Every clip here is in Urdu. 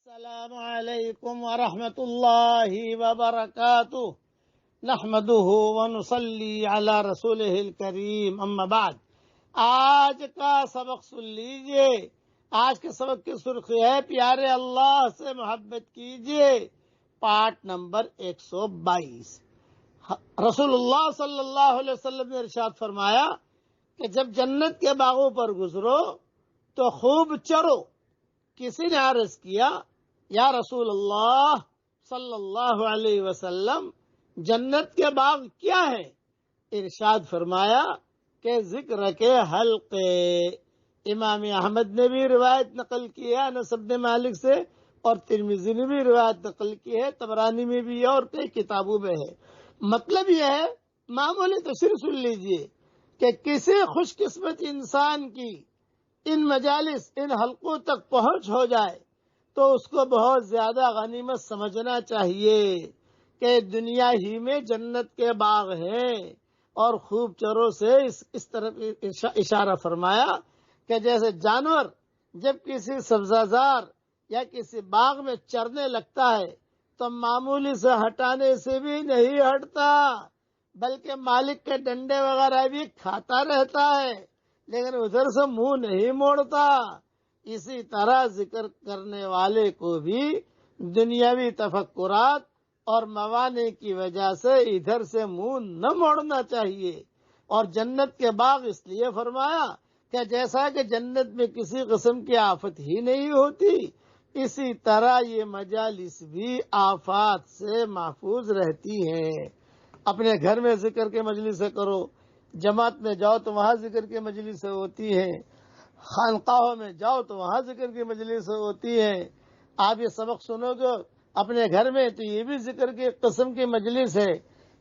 السلام علیکم ورحمۃ اللہ وبرکاتہ نحمده ونصلی علی رسولہ الکریم اما بعد۔ آج کا سبق سن لیجئے۔ آج کے سبق کی سرخی ہے پیارے اللہ سے محبت کیجئے، پارٹ نمبر 122۔ رسول اللہ صلی اللہ علیہ وسلم نے ارشاد فرمایا کہ جب جنت کے باغوں پر گزرو تو خوب چرو۔ کسی نے عرض کیا یا رسول اللہ صلی اللہ علیہ وسلم جنت کے باغ کیا ہے؟ ارشاد فرمایا کہ ذکر کے حلقے۔ امام احمد نے بھی روایت نقل کی ہے انس بن مالک سے، اور ترمذی نے بھی روایت نقل کی ہے، طبرانی میں بھی ہے اور کئی کتابوں میں ہے۔ مطلب یہ ہے، معمولی تشریح سن لیجئے کہ کسی خوش قسمت انسان کی ان مجالس، ان حلقوں تک پہنچ ہو جائے تو اس کو بہت زیادہ غنیمت سمجھنا چاہیے کہ دنیا ہی میں جنت کے باغ ہیں، اور خوب چروں سے اس طرف اشارہ فرمایا کہ جیسے جانور جب کسی سبزہ زار یا کسی باغ میں چرنے لگتا ہے تو معمولی سے ہٹانے سے بھی نہیں ہٹتا، بلکہ مالک کے ڈنڈے وغیرہ بھی کھاتا رہتا ہے، لیکن ادھر سے منہ نہیں موڑتا۔ اسی طرح ذکر کرنے والے کو بھی دنیاوی تفکرات اور موانع کی وجہ سے ادھر سے منہ نہ موڑنا چاہیے۔ اور جنت کے باغ اس لیے فرمایا کہ جیسا کہ جنت میں کسی قسم کی آفت ہی نہیں ہوتی، اسی طرح یہ مجالس بھی آفات سے محفوظ رہتی ہیں۔ اپنے گھر میں ذکر کے مجلسیں کرو، جماعت میں جاؤ تو وہاں ذکر کی مجلسیں ہوتی ہیں، خانقاہوں میں جاؤ تو وہاں ذکر کی مجلسیں ہوتی ہیں۔ آپ یہ سبق سنو گے اپنے گھر میں تو یہ بھی ذکر کی قسم کی مجلس ہے۔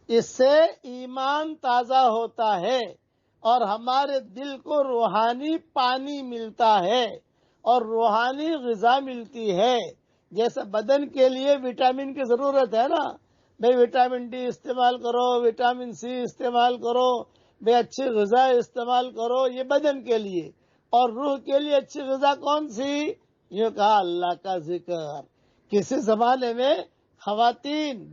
اس سے ایمان تازہ ہوتا ہے اور ہمارے دل کو روحانی پانی ملتا ہے اور روحانی غذا ملتی ہے۔ جیسے بدن کے لیے وٹامن کی ضرورت ہے نا، بھئی وٹامن ڈی استعمال کرو، وٹامن سی استعمال کرو، بھئی اچھی غذا استعمال کرو، یہ بدن کے لیے۔ اور روح کے لیے اچھی غذا کون سی؟ یہ کہا اللہ کا ذکر۔ کسی زمانے میں خواتین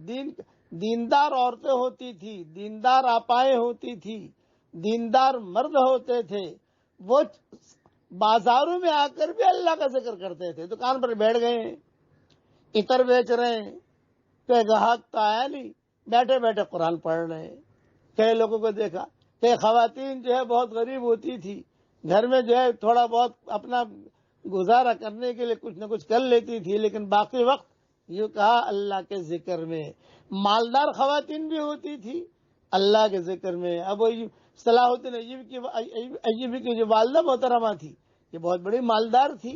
دیندار عورتیں ہوتی تھی، دیندار آپائیں ہوتی تھی، دیندار مرد ہوتے تھے، وہ بازاروں میں آ کر بھی اللہ کا ذکر کرتے تھے۔ دکان پر بیٹھ گئے ہیں، عطر بیچ رہے ہیں، کوئی گاہک تو آیا نہیں، بیٹھے بیٹھے قرآن پڑھ رہے ہیں۔ کئی لوگوں کو دیکھا کہ خواتین جو ہے بہت غریب ہوتی تھی، گھر میں جو ہے تھوڑا بہت اپنا گزارا کرنے کے لیے کچھ نہ کچھ کر لیتی تھی، لیکن باقی وقت یوں کہا اللہ کے ذکر میں۔ مالدار خواتین بھی ہوتی تھی اللہ کے ذکر میں۔ اب وہ صلاح الدین ایوبی کی جو والدہ محترمہ تھی، یہ بہت بڑی مالدار تھی،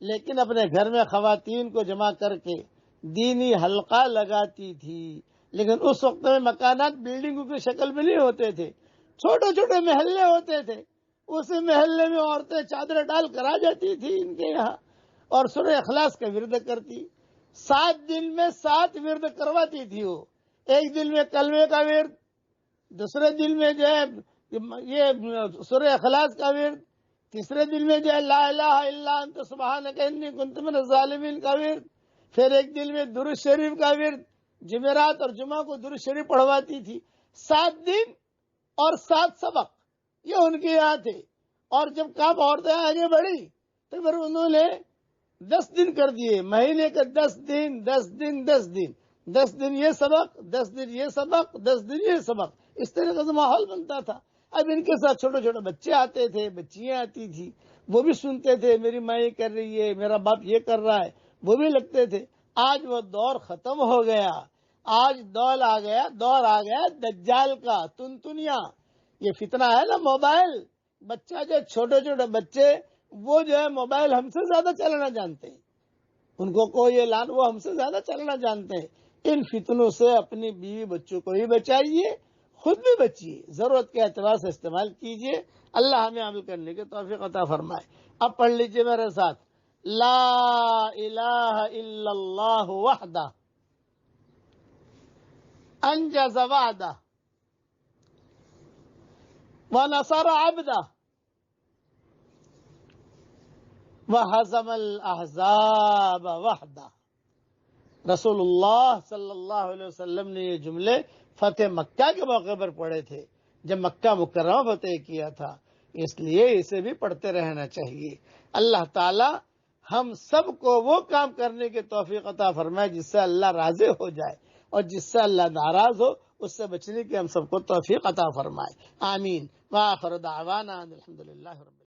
لیکن اپنے گھر میں خواتین کو جمع کر کے دینی حلقہ لگاتی تھی۔ لیکن اس وقت میں مکانات بلڈنگوں کی شکل میں نہیں ہوتے تھے، چھوٹے چھوٹے محلے ہوتے تھے۔ اسی محلے میں عورتیں چادریں ڈال کر آ جاتی تھی ان کے یہاں اور سورہ اخلاص کا ورد کرتی۔ 7 دن میں 7 ورد کرواتی تھی وہ۔ ایک دن میں کلمے کا ورد، دوسرے دن میں جو ہے یہ سورہ اخلاص کا ورد، تیسرے دن میں جو ہے لا الہ الا انت سبحانک انی کنت من الظالمین کا ورد، پھر ایک دن میں درود شریف کا ورد، جمعرات اور جمعہ کو درود شریف پڑھواتی تھی۔ 7 دن اور 7 سبق یہ ان کے یہاں تھے۔ اور جب کام عورتیں آگے بڑھی تو پھر انہوں نے 10 دن کر دیے، مہینے کے 10 دن 10 دن 10 دن 10 دن یہ سبق، 10 دن یہ سبق، 10 دن یہ سبق، اس طرح سے ماحول بنتا تھا۔ اب ان کے ساتھ چھوٹے چھوٹے بچے آتے تھے، بچیاں آتی تھی، وہ بھی سنتے تھے میری ماں یہ کر رہی ہے، میرا باپ یہ کر رہا ہے، وہ بھی لگتے تھے۔ آج وہ دور ختم ہو گیا، آج دور آ گیا دجال کا، تنتنیا، یہ فتنہ ہے نا موبائل۔ بچہ جو چھوٹے چھوٹے بچے وہ جو ہے موبائل ہم سے زیادہ چلانا جانتے ہیں، ان کو کوئی اعلان، وہ ہم سے زیادہ چلانا جانتے ہیں۔ ان فتنوں سے اپنی بیوی بچوں کو بھی بچائیے، خود بھی بچیے، ضرورت کے اعتبار سے استعمال کیجیے۔ اللہ ہمیں عمل کرنے کی توفیق عطا فرمائے۔ اب پڑھ لیجیے میرے ساتھ، لا الہ الا اللہ وحدہ انجز وعدہ ونصر عبدہ وَهَزَمَ الْأَحْزَابَ وَحْدَهُ۔ رسول اللہ صلی اللہ علیہ وسلم نے یہ جملے فتح مکہ کے موقع پر پڑھے تھے، جب مکہ مکرمہ فتح کیا تھا، اس لیے اسے بھی پڑھتے رہنا چاہیے۔ اللہ تعالی ہم سب کو وہ کام کرنے کی توفیق عطا فرمائے جس سے اللہ راضی ہو جائے، اور جس سے اللہ ناراض ہو اس سے بچنے کی ہم سب کو توفیق عطا فرمائے، آمین۔ وآخر دعوانا الحمدللہ رب